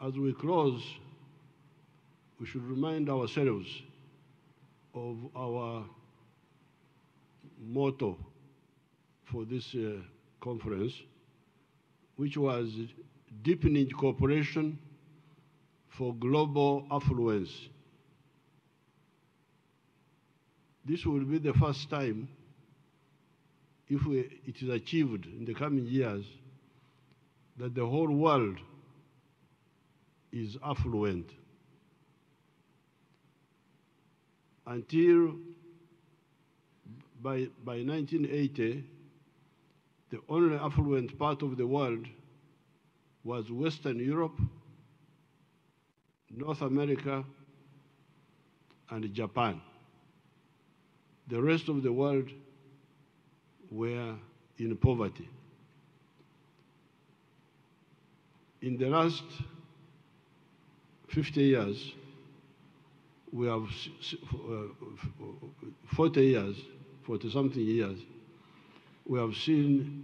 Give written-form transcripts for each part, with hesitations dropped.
As we close, we should remind ourselves of our motto for this conference, which was deepening cooperation for global affluence. This will be the first time, if it is achieved in the coming years, that the whole world is affluent. Until by 1980, the only affluent part of the world was Western Europe, North America, and Japan. The rest of the world were in poverty. In the last 50 years, we have 40-something years, we have seen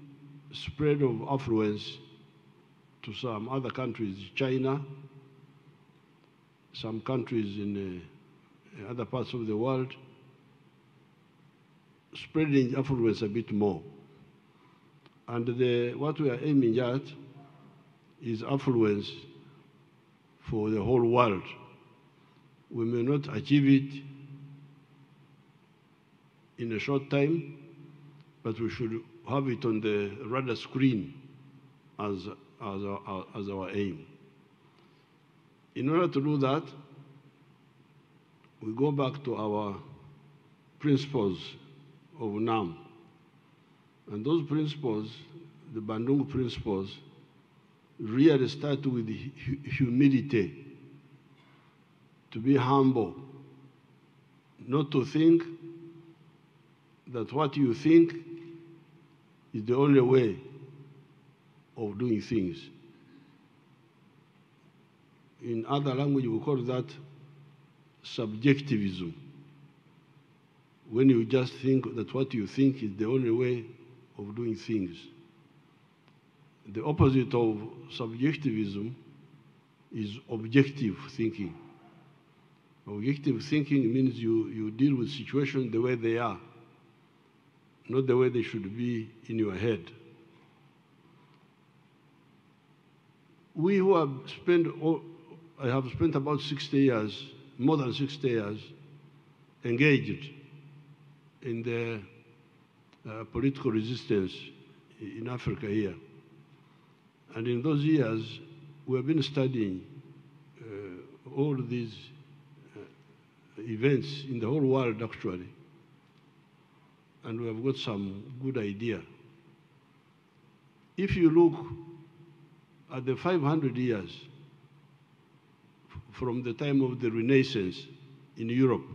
spread of affluence to some other countries, China, some countries in other parts of the world, spreading affluence a bit more. And what we are aiming at is affluence for the whole world. We may not achieve it in a short time, but we should have it on the radar screen as our aim. In order to do that, we go back to our principles of NAM. And those principles, the Bandung principles, really start with humility, to be humble, not to think that what you think is the only way of doing things. In other language, we call that subjectivism. When you just think that what you think is the only way of doing things. The opposite of subjectivism is objective thinking. Objective thinking means you deal with situations the way they are, not the way they should be in your head. We who have spent, I have spent about 60 years, more than 60 years, engaged in the political resistance in Africa here. And in those years, we have been studying all these events in the whole world, actually. And we have got some good idea. If you look at the 500 years from the time of the Renaissance in Europe,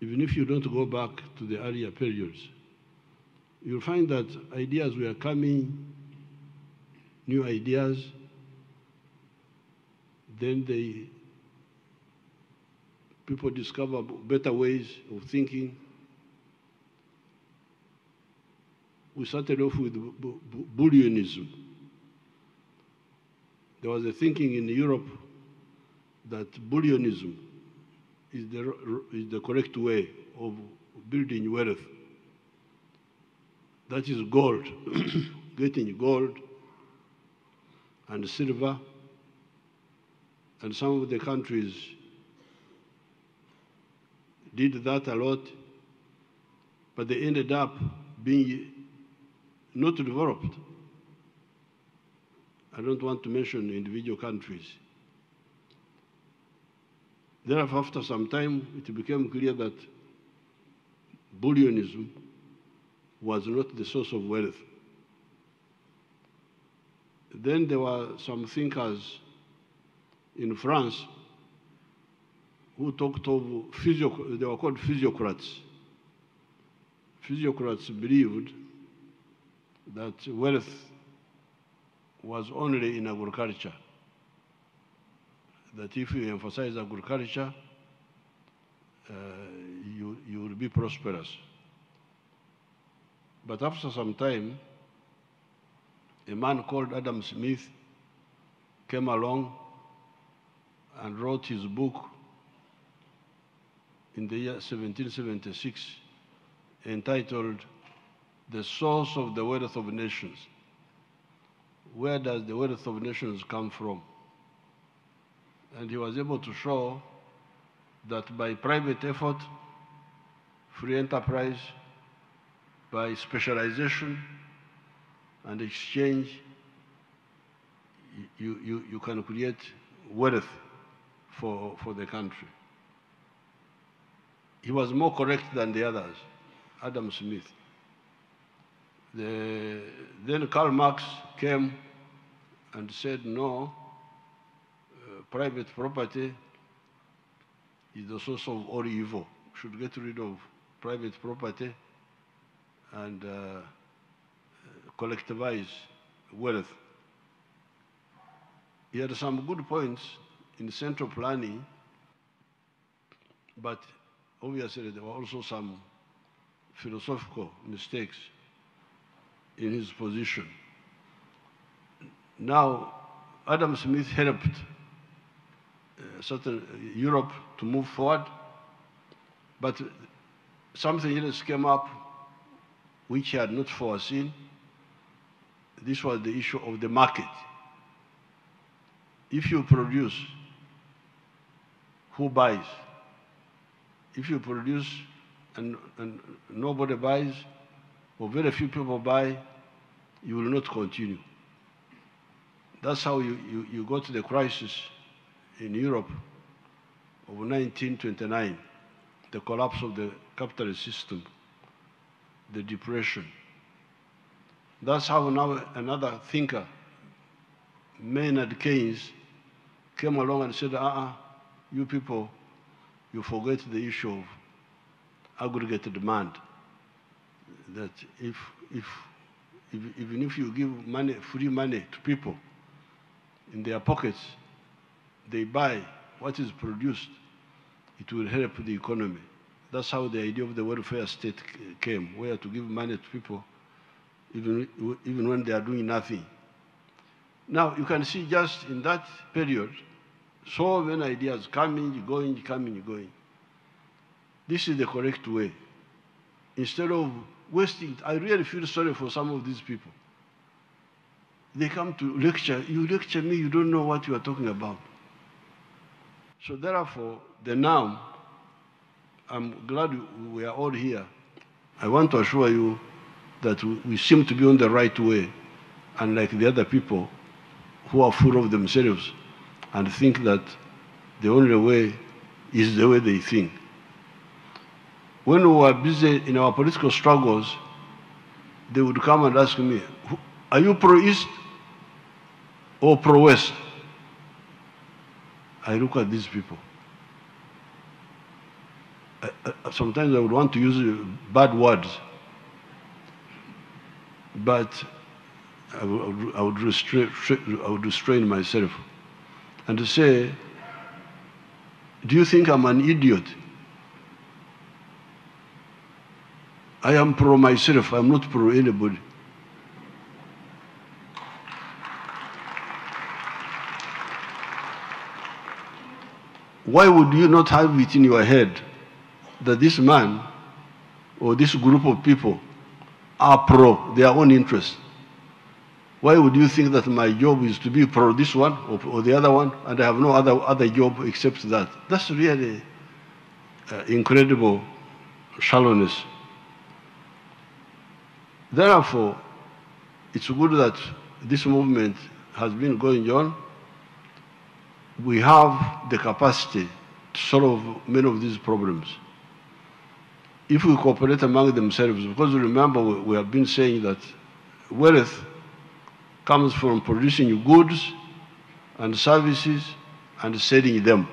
even if you don't go back to the earlier periods, you'll find that ideas were coming, new ideas, then people discover better ways of thinking. We started off with Bullionism. There was a thinking in Europe that Bullionism is the correct way of building wealth. That is gold, getting gold and silver. And some of the countries did that a lot, but they ended up being not developed. I don't want to mention individual countries. Therefore, after some time, it became clear that Bullionism was not the source of wealth. Then there were some thinkers in France who talked of they were called physiocrats. Physiocrats believed that wealth was only in agriculture. That if you emphasize agriculture, you will be prosperous. But after some time, a man called Adam Smith came along and wrote his book in the year 1776 entitled The Source of the Wealth of Nations. Where does the wealth of nations come from? And he was able to show that by private effort, free enterprise, by specialization and exchange, you can create wealth for the country. He was more correct than the others, Adam Smith. Then Karl Marx came and said, no, private property is the source of all evil. We should get rid of private property and collectivize wealth. He had some good points in central planning, but obviously there were also some philosophical mistakes in his position. Now, Adam Smith helped certain Europe to move forward, but something else came up which he had not foreseen. This was the issue of the market. If you produce, who buys? If you produce and nobody buys, or very few people buy, you will not continue. That's how you got to the crisis in Europe of 1929, the collapse of the capitalist system, the depression. That's how now another thinker, Maynard Keynes, came along and said, you people, you forget the issue of aggregate demand. That even if you give money, free money to people in their pockets, they buy what is produced, it will help the economy. That's how the idea of the welfare state came, where to give money to people even when they are doing nothing. Now, you can see just in that period, so many ideas coming, going, coming, going. This is the correct way. Instead of wasting, I really feel sorry for some of these people. They come to lecture, you lecture me, you don't know what you are talking about. So therefore, now, I'm glad we are all here. I want to assure you that we seem to be on the right way, unlike the other people who are full of themselves and think that the only way is the way they think. When we were busy in our political struggles, they would come and ask me, are you pro-East or pro-West? I look at these people. Sometimes I would want to use bad words, but I would restrain myself and to say, do you think I'm an idiot? I am pro myself, I'm not pro anybody. Why would you not have it in your head that this man or this group of people are pro their own interests? Why would you think that my job is to be pro this one or the other one, and I have no other job except that? That's really incredible shallowness. Therefore, it's good that this movement has been going on. We have the capacity to solve many of these problems if we cooperate among themselves, because remember, we have been saying that wealth comes from producing goods and services and selling them.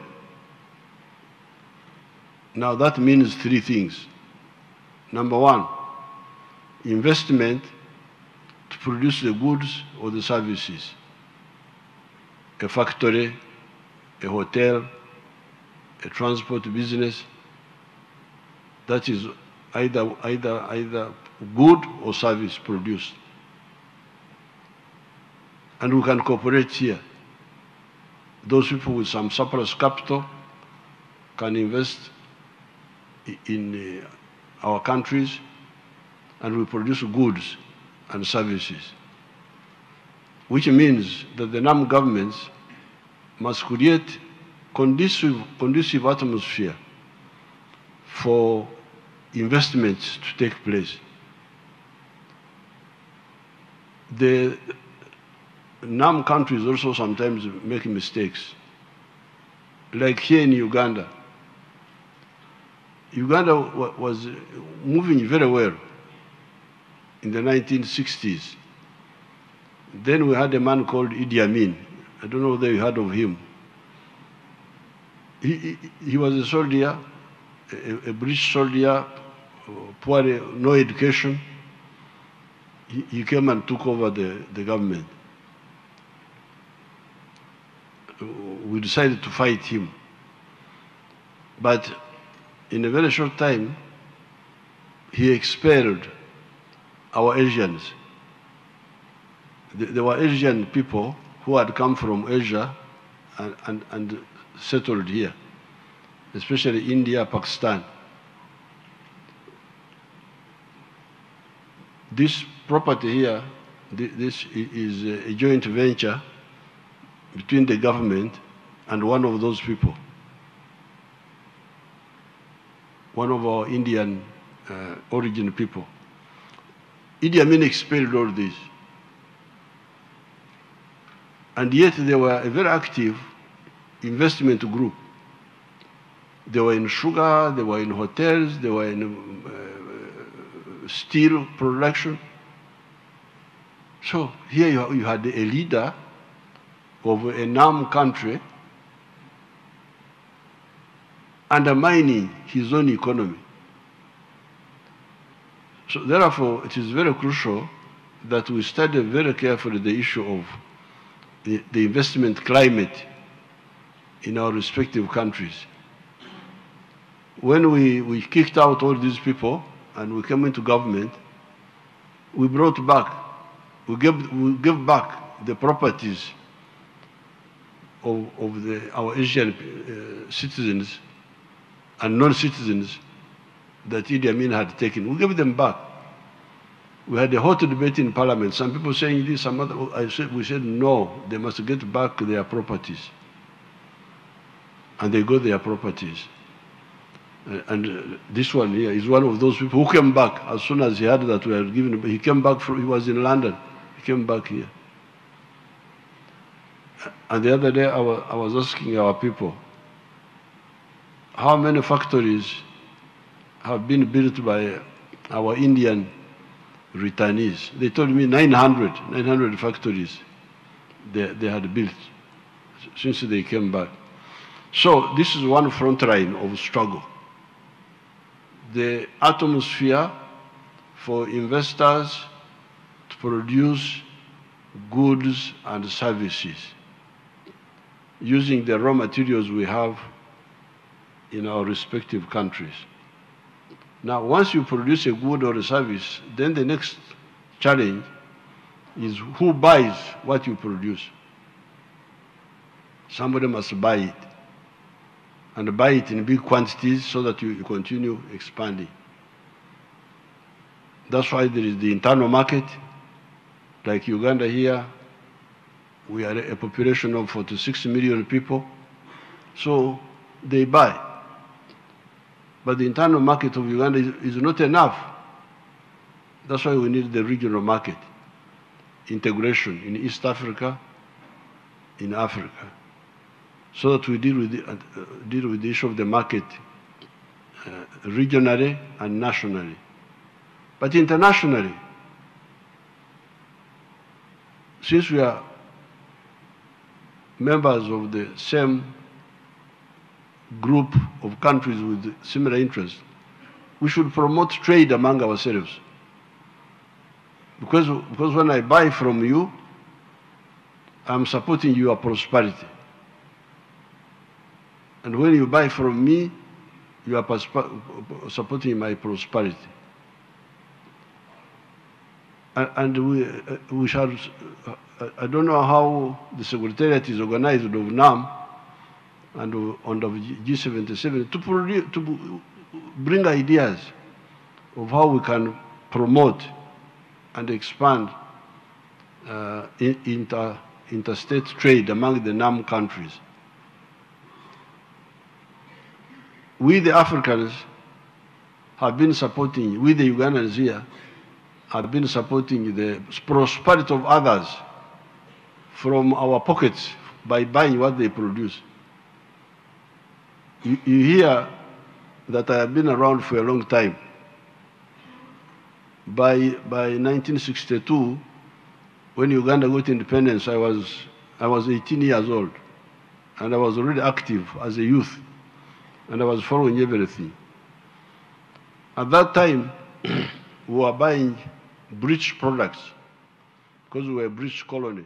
Now that means three things. Number one, investment to produce the goods or the services. A factory, a hotel, a transport business, that is either good or service produced. And we can cooperate here. those people with some surplus capital can invest in our countries, and we produce goods and services, which means that the NAM governments must create conducive atmosphere for investments to take place. The NAM countries also sometimes make mistakes. Like here in Uganda. Uganda was moving very well in the 1960s. Then we had a man called Idi Amin. I don't know whether you heard of him. He was a soldier, a British soldier, poor, no education. He came and took over the government. We decided to fight him. But in a very short time, he expelled our Asians. There were Asian people who had come from Asia and settled here, especially India, Pakistan. This property here, this is a joint venture between the government and one of those people, one of our Indian origin people. Idi Amin expelled all this. And yet they were a very active investment group. They were in sugar, they were in hotels, they were in steel production. So here you had a leader of a NAM country undermining his own economy. So therefore, it is very crucial that we study very carefully the issue of the investment climate in our respective countries. When we kicked out all these people and we came into government, we brought back, we gave back the properties of our Asian citizens and non-citizens that Idi Amin had taken. We gave them back. We had a hot debate in Parliament. Some people saying this, some other. We said no, they must get back their properties. And they got their properties. And this one here is one of those people who came back as soon as he heard that we had given him. He came back he was in London. He came back here. And the other day I was asking our people, how many factories have been built by our Indian returnees? They told me 900 factories they had built since they came back. So this is one front line of struggle. The atmosphere for investors to produce goods and services using the raw materials we have in our respective countries. Now, once you produce a good or a service, then the next challenge is who buys what you produce. Somebody must buy it, and buy it in big quantities so that you continue expanding. That's why there is the internal market. Like Uganda here, we are a population of 46 million people, so they buy. But the internal market of Uganda is not enough. That's why we need the regional market, integration in East Africa, in Africa, so that we deal with the issue of the market regionally and nationally. But internationally, since we are members of the same group of countries with similar interests, we should promote trade among ourselves. Because when I buy from you, I'm supporting your prosperity. And when you buy from me, you are supporting my prosperity. And we shall I don't know how the Secretariat is organized of NAM and of G77 to bring ideas of how we can promote and expand interstate trade among the NAM countries. We, the Africans, have been supporting, we, the Ugandans here, have been supporting the prosperity of others from our pockets by buying what they produce. You hear that I have been around for a long time. By 1962, when Uganda got independence, I was 18 years old, and I was already active as a youth, and I was following everything. At that time, we were buying British products because we were a British colony.